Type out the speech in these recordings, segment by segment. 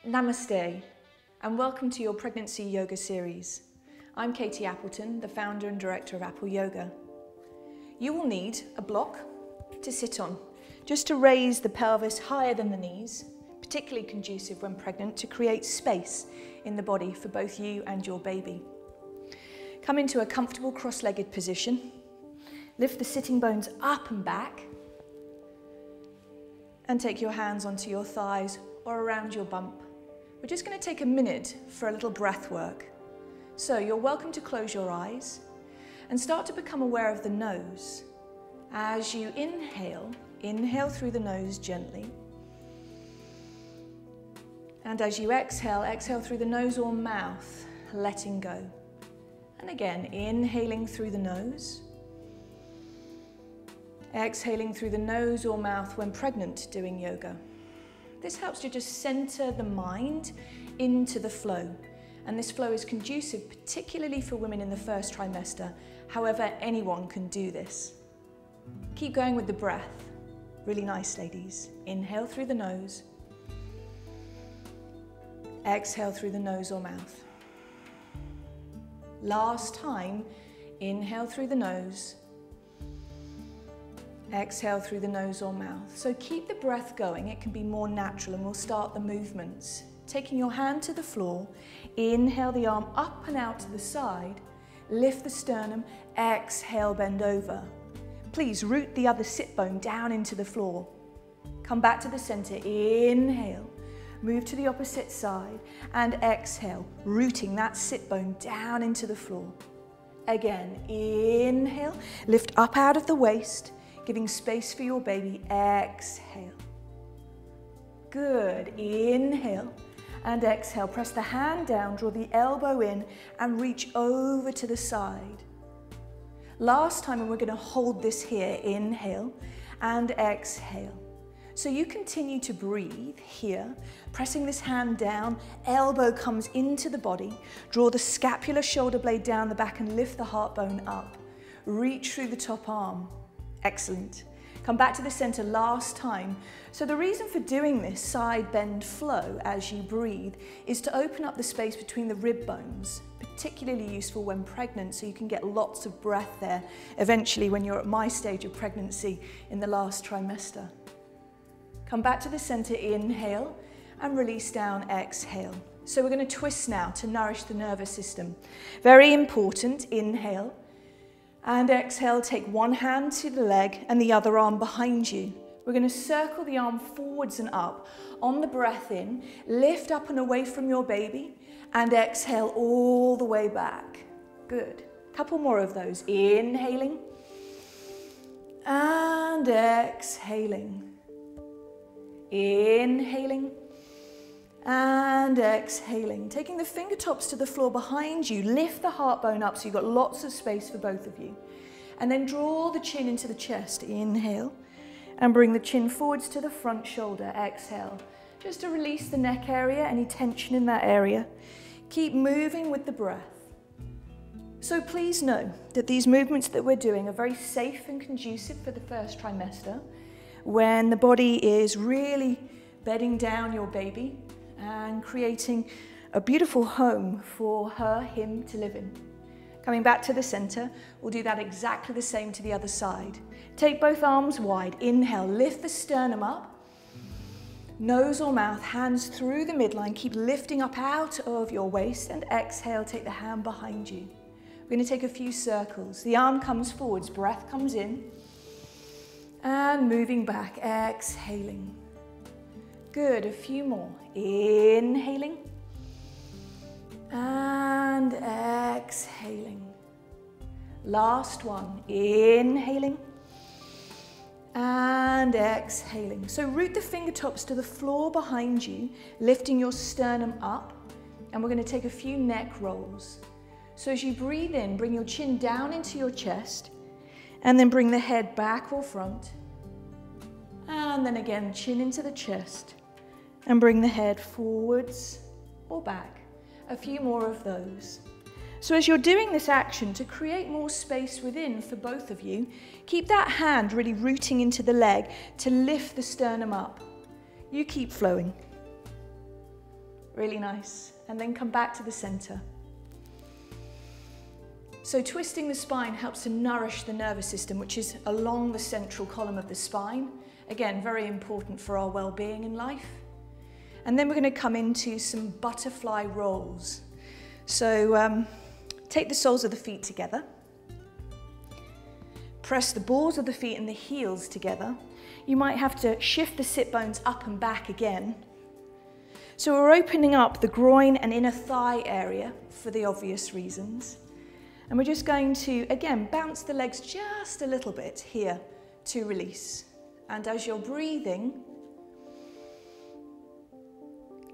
Namaste, and welcome to your Pregnancy Yoga series. I'm Katie Appleton, the founder and director of Apple Yoga. You will need a block to sit on, just to raise the pelvis higher than the knees, particularly conducive when pregnant to create space in the body for both you and your baby. Come into a comfortable cross-legged position, lift the sitting bones up and back, and take your hands onto your thighs or around your bump. We're just going to take a minute for a little breath work. So you're welcome to close your eyes and start to become aware of the nose. As you inhale, inhale through the nose gently. And as you exhale, exhale through the nose or mouth, letting go. And again, inhaling through the nose. Exhaling through the nose or mouth when pregnant doing yoga. This helps to just center the mind into the flow. And this flow is conducive, particularly for women in the first trimester. However, anyone can do this. Keep going with the breath. Really nice, ladies. Inhale through the nose. Exhale through the nose or mouth. Last time, inhale through the nose. Exhale through the nose or mouth. So keep the breath going. It can be more natural, and we'll start the movements. Taking your hand to the floor, inhale the arm up and out to the side, lift the sternum, exhale, bend over. Please root the other sit bone down into the floor. Come back to the center, inhale, move to the opposite side, and exhale, rooting that sit bone down into the floor. Again, inhale, lift up out of the waist, giving space for your baby, exhale. Good, inhale and exhale. Press the hand down, draw the elbow in and reach over to the side. Last time, and we're going to hold this here, inhale and exhale. So you continue to breathe here, pressing this hand down, elbow comes into the body, draw the scapular shoulder blade down the back and lift the heart bone up. Reach through the top arm. Excellent. Come back to the center last time. So the reason for doing this side bend flow as you breathe is to open up the space between the rib bones, particularly useful when pregnant, so you can get lots of breath there eventually when you're at my stage of pregnancy in the last trimester. Come back to the center, inhale and release down, exhale. So we're going to twist now to nourish the nervous system. Very important, inhale. And exhale, take one hand to the leg and the other arm behind you. We're going to circle the arm forwards and up. On the breath in, lift up and away from your baby and exhale all the way back. Good. Couple more of those. Inhaling and exhaling. Inhaling and exhaling. Taking the fingertips to the floor behind you, lift the heart bone up so you've got lots of space for both of you. And then draw the chin into the chest. Inhale and bring the chin forwards to the front shoulder. Exhale. Just to release the neck area, any tension in that area. Keep moving with the breath. So please know that these movements that we're doing are very safe and conducive for the first trimester, when the body is really bedding down your baby and creating a beautiful home for her, him to live in. Coming back to the center, we'll do that exactly the same to the other side. Take both arms wide. Inhale, lift the sternum up. Nose or mouth, hands through the midline. Keep lifting up out of your waist, and exhale, take the hand behind you. We're going to take a few circles. The arm comes forwards, breath comes in, and moving back, exhaling. Good, a few more. Inhaling and exhaling. Last one. Inhaling and exhaling. So root the fingertips to the floor behind you, lifting your sternum up, and we're going to take a few neck rolls. So as you breathe in, bring your chin down into your chest, and then bring the head back or front. And then again, chin into the chest. And bring the head forwards or back. A few more of those. So as you're doing this action, to create more space within for both of you, keep that hand really rooting into the leg to lift the sternum up. You keep flowing. Really nice. And then come back to the center. So twisting the spine helps to nourish the nervous system, which is along the central column of the spine. Again, very important for our well-being in life. And then we're going to come into some butterfly rolls. So take the soles of the feet together. Press the balls of the feet and the heels together. You might have to shift the sit bones up and back again. So we're opening up the groin and inner thigh area for the obvious reasons. And we're just going to, again, bounce the legs just a little bit here to release. And as you're breathing,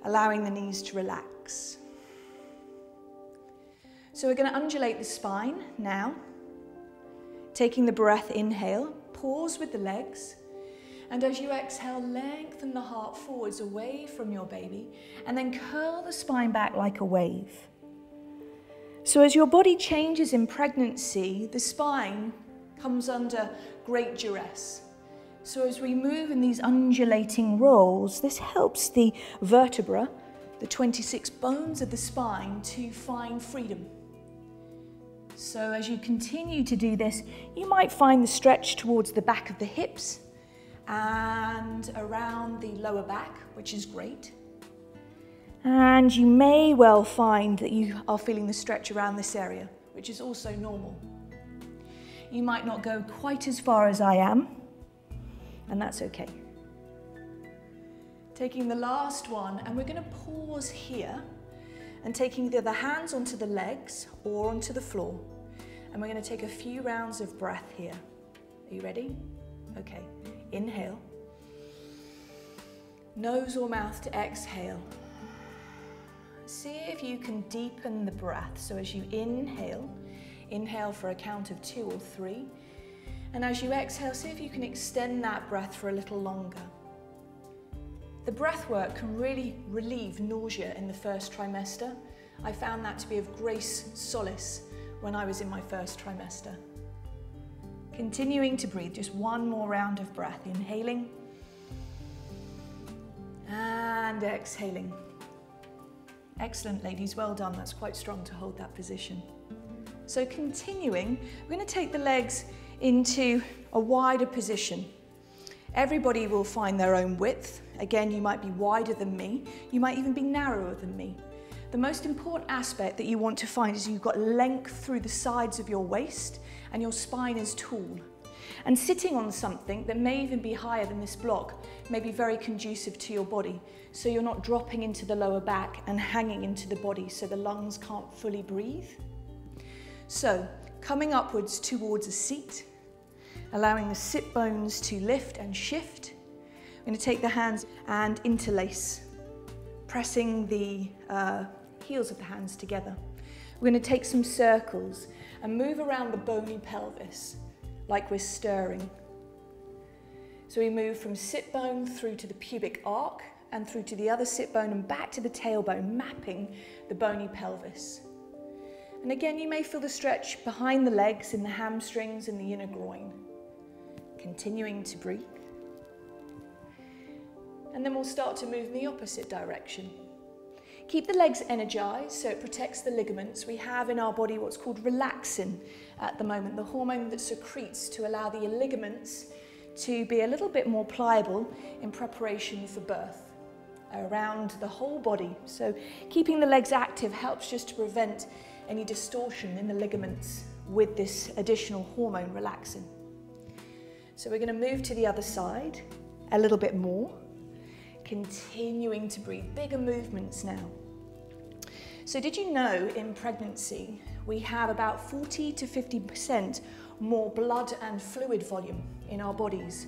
allowing the knees to relax. So we're going to undulate the spine now. Taking the breath, inhale, pause with the legs. And as you exhale, lengthen the heart forwards away from your baby. And then curl the spine back like a wave. So as your body changes in pregnancy, the spine comes under great duress. So as we move in these undulating rolls, this helps the vertebra, the 26 bones of the spine, to find freedom. So as you continue to do this, you might find the stretch towards the back of the hips and around the lower back, which is great. And you may well find that you are feeling the stretch around this area, which is also normal. You might not go quite as far as I am, and that's okay. Taking the last one, and we're going to pause here, and taking the other hands onto the legs or onto the floor. And we're going to take a few rounds of breath here. Are you ready? Okay. Inhale. Nose or mouth to exhale. See if you can deepen the breath. So as you inhale, inhale for a count of 2 or 3. And as you exhale, see if you can extend that breath for a little longer. The breath work can really relieve nausea in the first trimester. I found that to be of great solace when I was in my first trimester. Continuing to breathe, just one more round of breath. Inhaling and exhaling. Excellent, ladies, well done. That's quite strong to hold that position. So continuing, we're going to take the legs into a wider position. Everybody will find their own width. Again, you might be wider than me. You might even be narrower than me. The most important aspect that you want to find is you've got length through the sides of your waist and your spine is tall. And sitting on something that may even be higher than this block may be very conducive to your body. So you're not dropping into the lower back and hanging into the body so the lungs can't fully breathe. So coming upwards towards a seat, allowing the sit bones to lift and shift. I'm going to take the hands and interlace, pressing the heels of the hands together. We're going to take some circles and move around the bony pelvis like we're stirring. So we move from sit bone through to the pubic arc and through to the other sit bone and back to the tailbone, mapping the bony pelvis. And again, you may feel the stretch behind the legs, in the hamstrings and the inner groin. Continuing to breathe. And then we'll start to move in the opposite direction. Keep the legs energized so it protects the ligaments. We have in our body what's called relaxin at the moment, the hormone that secretes to allow the ligaments to be a little bit more pliable in preparation for birth around the whole body. So keeping the legs active helps just to prevent any distortion in the ligaments with this additional hormone relaxin. So we're going to move to the other side a little bit more. Continuing to breathe, bigger movements now. So did you know in pregnancy we have about 40 to 50% more blood and fluid volume in our bodies,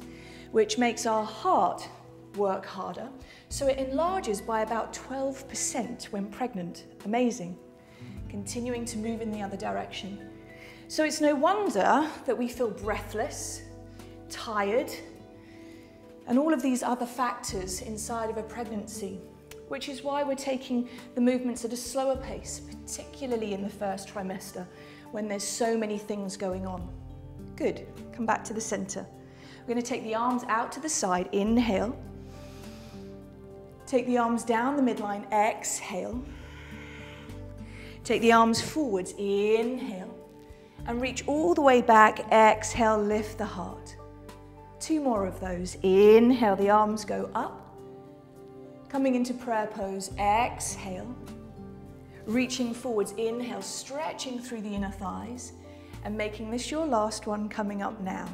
which makes our heart work harder. So it enlarges by about 12% when pregnant. Amazing. Continuing to move in the other direction. So it's no wonder that we feel breathless, tired, and all of these other factors inside of a pregnancy, which is why we're taking the movements at a slower pace, particularly in the first trimester, when there's so many things going on. Good, come back to the center. We're going to take the arms out to the side, inhale. Take the arms down the midline, exhale. Take the arms forwards, inhale. And reach all the way back, exhale, lift the heart. 2 more of those. Inhale, the arms go up. Coming into prayer pose, exhale. Reaching forwards, inhale, stretching through the inner thighs. And making this your last one, coming up now.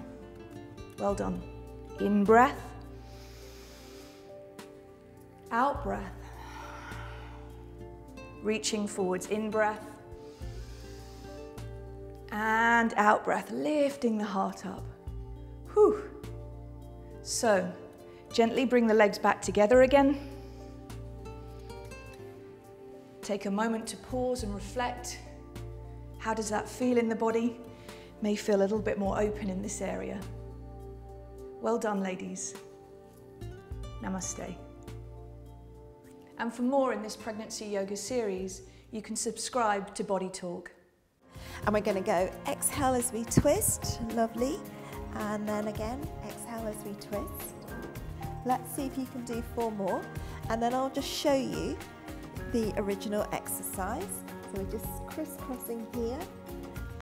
Well done. In breath. Out breath. Reaching forwards, in breath. And out breath, lifting the heart up. Whew. So, gently bring the legs back together again. Take a moment to pause and reflect. How does that feel in the body? May feel a little bit more open in this area. Well done, ladies. Namaste. And for more in this pregnancy yoga series, you can subscribe to Body Talk. And we're going to go exhale as we twist, lovely, and then again exhale as we twist. Let's see if you can do 4 more, and then I'll just show you the original exercise. So we're just crisscrossing here